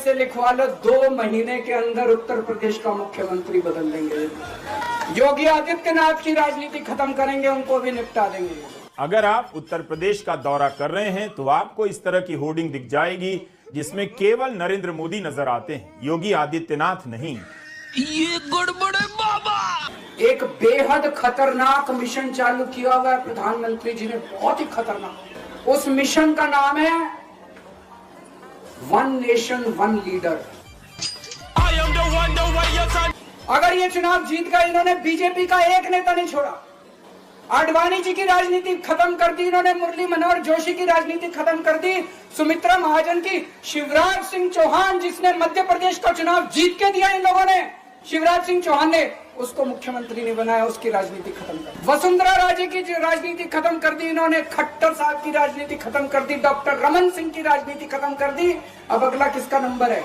से लिखवा लो, 2 महीने के अंदर उत्तर प्रदेश का मुख्यमंत्री बदल देंगे। योगी आदित्यनाथ की राजनीति खत्म करेंगे, उनको भी निपटा देंगे। अगर आप उत्तर प्रदेश का दौरा कर रहे हैं तो आपको इस तरह की होर्डिंग दिख जाएगी जिसमें केवल नरेंद्र मोदी नजर आते हैं, योगी आदित्यनाथ नहीं। ये गड़बड़ है बाबा। एक बेहद खतरनाक मिशन चालू किया हुआ है प्रधानमंत्री जी ने, बहुत ही खतरनाक। उस मिशन का नाम है वन नेशन वन लीडर। अगर ये चुनाव जीत गए, इन्होंने बीजेपी का एक नेता नहीं छोड़ा। आडवाणी जी की राजनीति खत्म कर दी इन्होंने, मुरली मनोहर जोशी की राजनीति खत्म कर दी, सुमित्रा महाजन की, शिवराज सिंह चौहान जिसने मध्य प्रदेश का चुनाव जीत के दिया इन लोगों ने, शिवराज सिंह चौहान ने उसको मुख्यमंत्री नहीं बनाया, उसकी राजनीति खत्म कर दी। वसुंधरा राजे की राजनीति खत्म कर दी इन्होंने, खट्टर साहब की राजनीति खत्म कर दी, डॉक्टर रमन सिंह की राजनीति खत्म कर दी। अब अगला किसका नंबर है?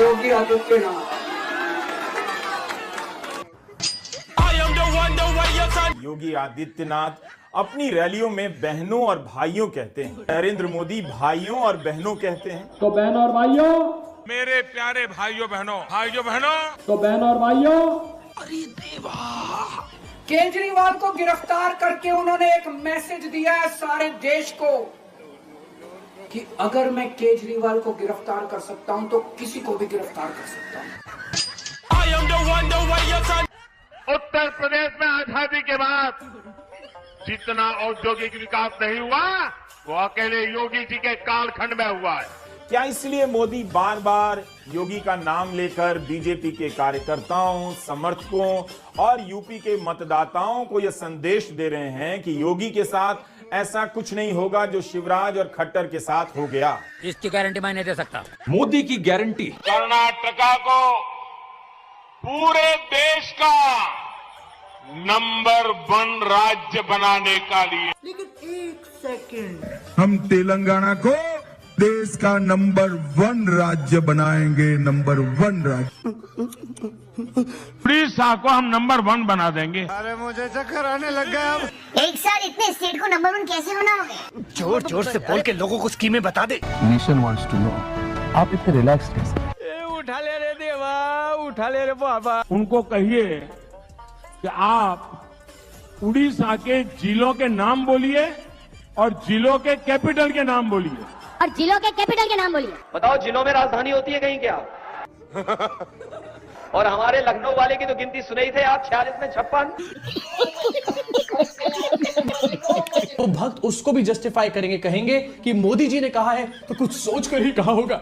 योगी आदित्यनाथ। योगी आदित्यनाथ अपनी रैलियों में बहनों और भाइयों कहते हैं, नरेंद्र मोदी भाइयों और बहनों कहते हैं। तो बहनों और भाइयों, मेरे प्यारे भाइयों बहनों, तो बहनों और भाइयों, अरे देवा, केजरीवाल को गिरफ्तार करके उन्होंने एक मैसेज दिया है सारे देश को कि अगर मैं केजरीवाल को गिरफ्तार कर सकता हूं तो किसी को भी गिरफ्तार कर सकता हूं। उत्तर प्रदेश में आजादी के बाद जितना औद्योगिक विकास नहीं हुआ वो अकेले योगी जी के कालखंड में हुआ है। क्या इसलिए मोदी बार बार योगी का नाम लेकर बीजेपी के कार्यकर्ताओं, समर्थकों और यूपी के मतदाताओं को यह संदेश दे रहे हैं कि योगी के साथ ऐसा कुछ नहीं होगा जो शिवराज और खट्टर के साथ हो गया? इसकी गारंटी मैं नहीं दे सकता। मोदी की गारंटी। कर्नाटका को पूरे देश का नंबर 1 राज्य बनाने का लिए, लेकिन एक सेकंड, हम तेलंगाना को देश का नंबर 1 राज्य बनाएंगे, नंबर 1 राज्य। उड़ीसा को हम नंबर 1 बना देंगे। अरे मुझे चक्कर आने लग गया। अब एक साथ इतने स्टेट को नंबर 1 कैसे बनाओगे? जोर जोर से बोल के लोगों को स्कीमें बता दे। नेशन वांट्स टू नो आप इतने रिलैक्स कैसे? उठा ले रे देवा, उठा ले रे बाबा। उनको कहिए कि आप उड़ीसा के जिलों के नाम बोलिए और जिलों के कैपिटल के नाम बोलिए। और जिलों के कैपिटल के नाम बोलिए। बताओ, जिलों में राजधानी होती है कहीं क्या? और हमारे लखनऊ वाले की तो गिनती सुनी थे आप, 46 में 56। तो भक्त उसको भी जस्टिफाई करेंगे, कहेंगे कि मोदी जी ने कहा है तो कुछ सोच कर ही कहा होगा।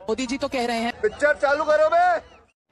मोदी जी तो कह रहे हैं। पिक्चर चालू करो बे।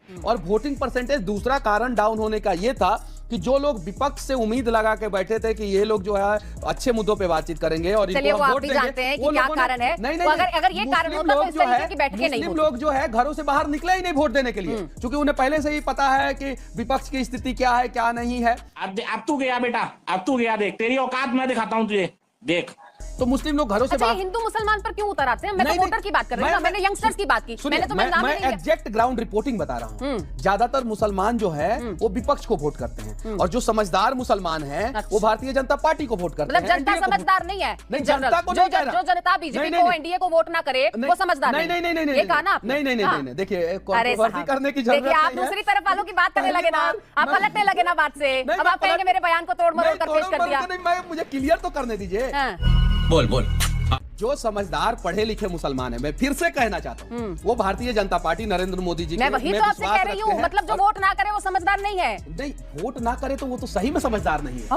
और वोटिंग परसेंटेज दूसरा कारण डाउन होने का यह था कि जो लोग विपक्ष से उम्मीद लगा के बैठे थे कि ये लोग जो है अच्छे मुद्दों पे बातचीत करेंगे और चलिए वो आप भी जानते हैं कि क्या कारण है। नहीं, अगर ये कारण होता तो इस तरीके की बैठकें नहीं होती। लोग जो है घरों से बाहर निकले ही नहीं वोट देने के लिए, क्योंकि उन्हें पहले से ही पता है कि विपक्ष की स्थिति क्या है क्या नहीं है। अब तू गया बेटा, अब तू गया, देख तेरी औकात मैं दिखाता हूँ तुझे, देख। तो मुस्लिम लोग घरों से बाहर। हिंदू मुसलमान पर क्यों उतर आते हैं? मैं तो वोटर की बात कर रही हूँ, मैंने यंगस्टर्स की बात की। मैंने तो मैं एग्जैक्ट ग्राउंड रिपोर्टिंग बता रहा हूँ। ज्यादातर मुसलमान जो है वो विपक्ष को वोट करते हैं, और जो समझदार मुसलमान हैं वो भारतीय जनता पार्टी को वोट करते हैं। मतलब जनता समझदार नहीं है? नहीं, जनता को जो जनता बीजेपी को, एनडीए को वोट ना करे वो समझदार नहीं। नहीं, ये कहा ना आपने? नहीं, देखिए कंट्रोवर्सी करने की जरूरत नहीं है। आप दूसरी तरफ वालों की बात करने लगे ना, आप पलटने लगे ना बात से। अब आप कहेंगे मेरे बयान को तोड़ मरोड़ कर पेश कर दिया। मुझे क्लियर तो करने दीजिए। बोल। जो समझदार पढ़े लिखे मुसलमान है, मैं फिर से कहना चाहता हूँ, वो भारतीय जनता पार्टी नरेंद्र मोदी जी मैं वही तो आपसे कह रही हूँ। मतलब जो वोट ना करे वो समझदार नहीं है। नहीं, वोट ना करे तो वो तो सही में समझदार नहीं है।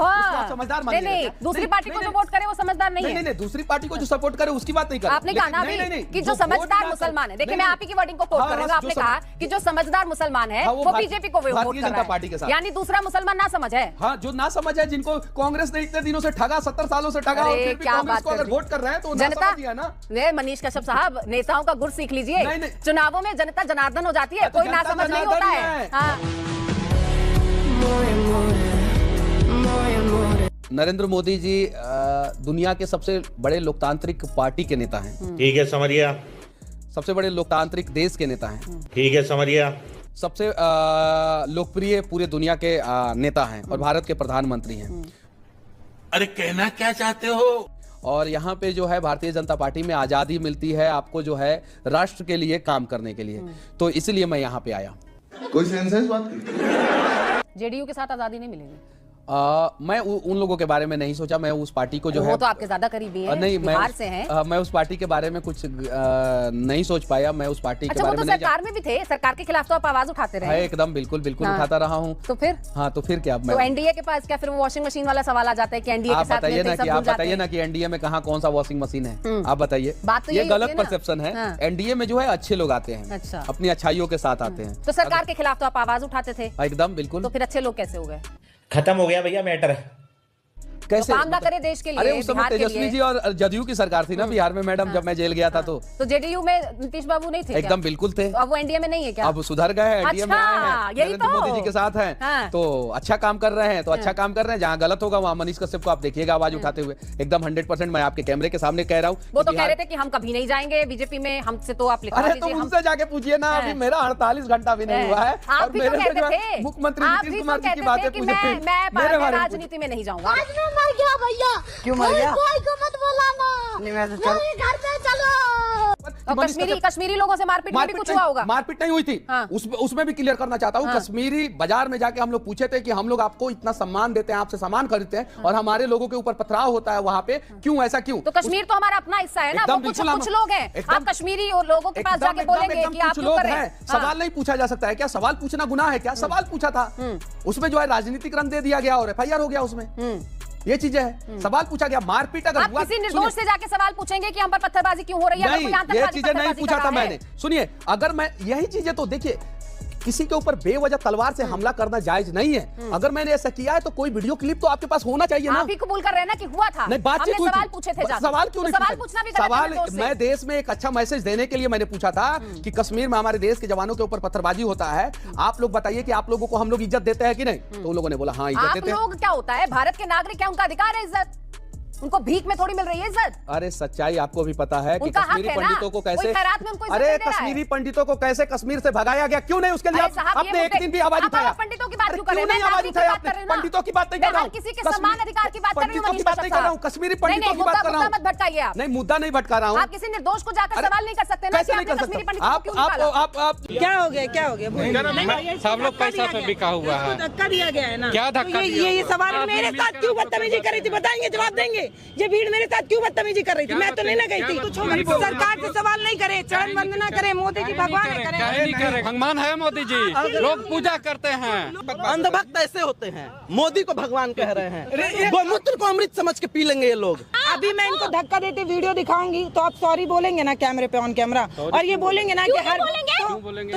समझदार नहीं, दूसरी पार्टी को जो वोट करे वो समझदार नहीं है। नहीं, दूसरी पार्टी को जो सपोर्ट करे उसकी बात नहीं कर। आपने कहा ना अभी कि जो समझदार मुसलमान है, देखिए मैं आप ही की वर्डिंग को कोट कर रही हूँ। आपने कहा कि जो समझदार मुसलमान है वो बीजेपी को वोट कर रहा है, पार्टी के साथ। यानी दूसरा मुसलमान ना समझ है। हाँ, जो ना समझ है, जिनको कांग्रेस ने इतने दिनों से ठगा, 70 सालों से ठगा, और फिर भी कांग्रेस को अगर वोट कर रहे हैं तो जनता दिया ना। मनीष कश्यप साहब, नेताओं का गुर सीख लीजिए। चुनावों में जनता जनार्दन हो जाती है, कोई ना समझ नहीं होता है। नरेंद्र मोदी जी दुनिया के सबसे बड़े लोकतांत्रिक पार्टी के नेता हैं। ठीक है, समझ गया। सबसे बड़े लोकतांत्रिक देश के नेता हैं। ठीक है, समझ गया। सबसे लोकप्रिय पूरे दुनिया के नेता हैं और भारत के प्रधानमंत्री हैं। अरे कहना क्या चाहते हो? और यहाँ पे जो है भारतीय जनता पार्टी में आज़ादी मिलती है आपको जो है राष्ट्र के लिए काम करने के लिए, तो इसलिए मैं यहाँ पे आया। कोई सेंस है इस बात की? जेडीयू के साथ आजादी नहीं मिलेगी। मैं उन लोगों के बारे में नहीं सोचा, मैं उस पार्टी को जो है, वो तो आपके ज्यादा करीबी हैं, नहीं बिहार से हैं। मैं उस पार्टी के बारे में कुछ नहीं सोच पाया, मैं उस पार्टी के बारे में नहीं। सरकार में भी थे, सरकार के खिलाफ तो आप आवाज उठाते रहे। एकदम बिल्कुल उठाता रहा हूँ। तो फिर तो फिर क्या, तो एनडीए के पास क्या फिर वो वॉशिंग मशीन वाला सवाल आ जाता है कि एनडीए के साथ बताइए ना कि एनडीए में कहाँ कौन सा वॉशिंग मशीन है, आप बताइए। बात तो ये गलत परसेप्शन है। एनडीए में जो है अच्छे लोग आते हैं, अपनी अच्छाइयों के साथ आते हैं। तो सरकार के खिलाफ तो आप आवाज उठाते थे। एकदम बिल्कुल। तो फिर अच्छे लोग कैसे हो गए? खत्म हो गया भैया मैटर। कैसे काम ना करे देश के लिए? अरे उस समय तेजस्वी जी और जदयू की सरकार थी ना बिहार में मैडम, जब मैं जेल गया था तो जेडीयू में नीतीश बाबू नहीं थे? एकदम बिल्कुल थे। अब वो एनडीए में नहीं है क्या? अब सुधर गए हैं, एनडीए में आए हैं, नरेंद्र मोदी जी के साथ हैं, तो अच्छा काम कर रहे हैं। तो अच्छा काम कर रहे हैं, जहाँ गलत होगा वहाँ मनीष कश्यप को आप देखिएगा आवाज उठाते हुए, एकदम 100%। मैं आपके कैमरे के सामने कह रहा हूँ। वो तो कह रहे थे कि हम कभी नहीं जाएंगे बीजेपी में, हमसे तो आप लिखवा लीजिए। तो उनसे जाके पूछिए ना, अभी मेरा 48 घंटा भी नहीं हुआ है। आप भी तो कहते थे, मुख्यमंत्री नीतीश कुमार जी की बातें पूछे, मैं राजनीति में नहीं जाऊंगा। क्यों मर गया? कोई को मत बुलाना, नहीं मैं तो चल घर पे चलो। कश्मीरी लोगों से मारपीट में भी कुछ हुआ होगा? मारपीट नहीं हुई थी। उसमें भी क्लियर करना चाहता हूँ। कश्मीरी बाजार में जाके हम लोग पूछे थे कि हम लोग आपको इतना सम्मान देते हैं, आपसे सामान खरीदते हैं, और हमारे लोगों के ऊपर पथराव होता है वहाँ पे, क्यों ऐसा क्यों? तो कश्मीर तो हमारा अपना हिस्सा है ना, वो कुछ लोग हैं। आप कश्मीरी और लोगों के पास जाके बोलेंगे कि आप क्यों कर रहे हैं? सवाल नहीं पूछा जा सकता है क्या? सवाल पूछना गुनाह है क्या? सवाल पूछा था, उसमें जो है राजनीतिक रंग दे दिया गया और एफआईआर हो गया उसमें। ये चीजें है, सवाल पूछा गया। मारपीट अगर हुआ, किसी निर्दोष से जाके सवाल पूछेंगे कि हम पर पत्थरबाजी क्यों हो रही है? नहीं, ये चीजें नहीं पूछा था मैंने। सुनिए, अगर मैं यही चीजें, तो देखिए किसी के ऊपर बेवजह तलवार से हमला करना जायज नहीं है। अगर मैंने ऐसा किया है तो कोई वीडियो क्लिप तो आपके पास होना चाहिए ना। आप भी कबूल कर रहे हैं ना कि हुआ था? नहीं, बातचीत हुई थी। सवाल पूछे थे। सवाल क्यों नहीं? सवाल पूछना भी सवाल मैं देश में एक अच्छा मैसेज देने के लिए मैंने पूछा था कि कश्मीर में हमारे देश के जवानों के ऊपर पत्थरबाजी होता है, आप लोग बताइए कि आप लोगों को हम लोग इज्जत देते हैं कि नहीं? तो उन लोगों ने बोला हाँ इज्जत देते हैं। आप लोग क्या होता है, भारत के नागरिक क्या, उनका अधिकार है इज्जत? उनको भीख में थोड़ी मिल रही है इज्जत। अरे सच्चाई आपको भी पता है कि कश्मीरी पंडितों को कैसे, अरे कश्मीरी पंडितों को कैसे कश्मीर से भगाया गया, क्यों नहीं? उसके लिए आपने एक दिन भी आवाज उठाया? पंडितों की बात क्यों कर रहे हैं? नहीं आवाज उठाया आपने? पंडितों की बात नहीं कर रहा हूँ, किसी के सम्मान अधिकार की बात कर रही हूँ, पंडितों की बात नहीं कर रहा हूँ, कश्मीरी पंडितों की बात कर रहा हूँ। मत भटकाइए आप। नहीं, मुद्दा नहीं भटका रहा हूँ। आप किसी निर्दोष को जाकर सवाल नहीं कर सकते ना। कैसे नहीं कर सकते? आप क्या हो गया? क्या हो गया? सब लोग पैसा पे बिका हुआ है। धक्का दिया गया है ना? क्या धक्का? ये सवाल मेरे साथ क्यों बदतमीजी कर रही थी? बताएंगे, जवाब देंगे। ये भीड़ मेरे साथ क्यों बदतमीजी कर रही थी? मैं तो नहीं ना गई थी। सरकार से सवाल नहीं करे, चरण वंदना करे, मोदी जी भगवान करे। भगवान है मोदी जी, लोग पूजा करते हैं। अंधभक्त ऐसे होते हैं, मोदी को भगवान कह रहे हैं, गोमूत्र को अमृत समझ के पी लेंगे ये लोग। अभी मैं इनको धक्का देते वीडियो दिखाऊंगी तो आप सॉरी बोलेंगे ना कैमरे पे, ऑन कैमरा, और ये बोलेंगे ना कि हर तो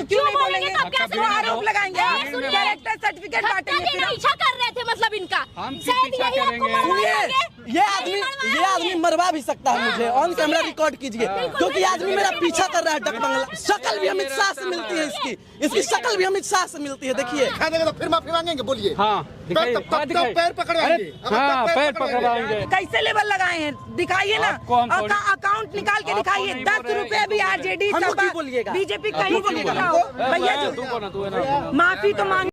क्यों नहीं बोलेंगे? आरोप लगाएंगे, कैरेक्टर सर्टिफिकेट बांटेंगे। पीछा कर रहे थे मतलब इनका। ये आदमी मरवा भी सकता है मुझे, ऑन कैमरा रिकॉर्ड कीजिए, क्योंकि आदमी मेरा पीछा कर रहा है। डकबंगला शक्ल भी अमित शाह से मिलती है, इसकी शक्ल भी अमित शाह से मिलती है। देखिए तो फिर माफी मांगेंगे, बोलिए। हाँ, पैर पकड़वाएंगे। हाँ, पैर पकड़वाएंगे। कैसे लेवल लगाए हैं दिखाइए ना, अकाउंट निकाल के दिखाइए। 10 रुपए भी आरजेडी बीजेपी कहीं बोलिएगा भैया, माफी तो मांग